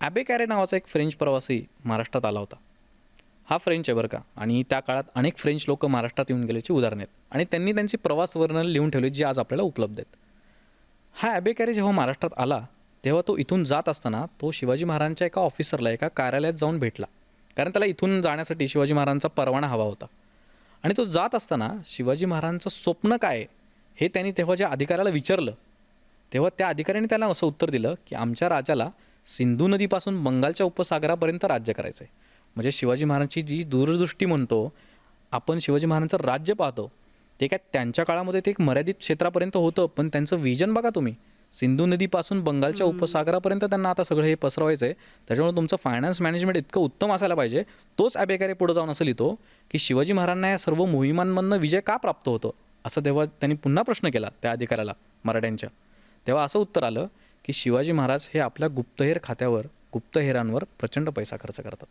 ॲबे carry नावाचा एक French प्रवासी महाराष्ट्रात आला होता. हा फ्रेंच आहे बरं का, आणि त्या काळात अनेक फ्रेंच लोक महाराष्ट्रात येऊन गेल्याची उदाहरणं आहेत आणि त्यांनी त्यांची प्रवास वर्णन लिहून ठेवली जी आज आपल्याला उपलब्ध आहेत. हा ॲबे कॅरे जेव्हा महाराष्ट्रात आला तेव्हा तो इथून जात असताना तो शिवाजी महाराजांच्या एका ऑफिसरला एका कार्यालयात जाऊन भेटला, कारण त्याला इथून जाण्यासाठी शिवाजी महाराजांचा परवाना हवा होता. आणि तो जात असताना शिवाजी महाराजांचं स्वप्न काय आहे हे त्यांनी तेव्हा ज्या अधिकाऱ्याला विचारलं, तेव्हा त्या अधिकाऱ्याने त्याला असं उत्तर दिलं की आमच्या राजाला सिंधू नदीपासून बंगालच्या उपसागरापर्यंत राज्य करायचं आहे. म्हणजे शिवाजी महाराजांची जी दूरदृष्टी म्हणतो, आपण शिवाजी महाराजांचं राज्य पाहतो ते काय त्यांच्या काळामध्ये ते एक मर्यादित क्षेत्रापर्यंत होतं, पण त्यांचं विजन बघा तुम्ही, सिंधू नदीपासून बंगालच्या उपसागरापर्यंत त्यांना आता सगळं हे पसरवायचं आहे. त्याच्यामुळे तुमचं फायनान्स मॅनेजमेंट इतकं उत्तम असायला पाहिजे. तोच ॲबेकॅरे पुढे जाऊन असं लिहितो की शिवाजी महाराजांना या सर्व मोहिमांमधनं विजय का प्राप्त होतो, असं तेव्हा त्यांनी पुन्हा प्रश्न केला त्या अधिकाऱ्याला मराठ्यांच्या. तेव्हा असं उत्तर आलं की शिवाजी महाराज हे आपल्या गुप्तहेर खात्यावर गुप्तहेरांवर प्रचंड पैसा खर्च करतात.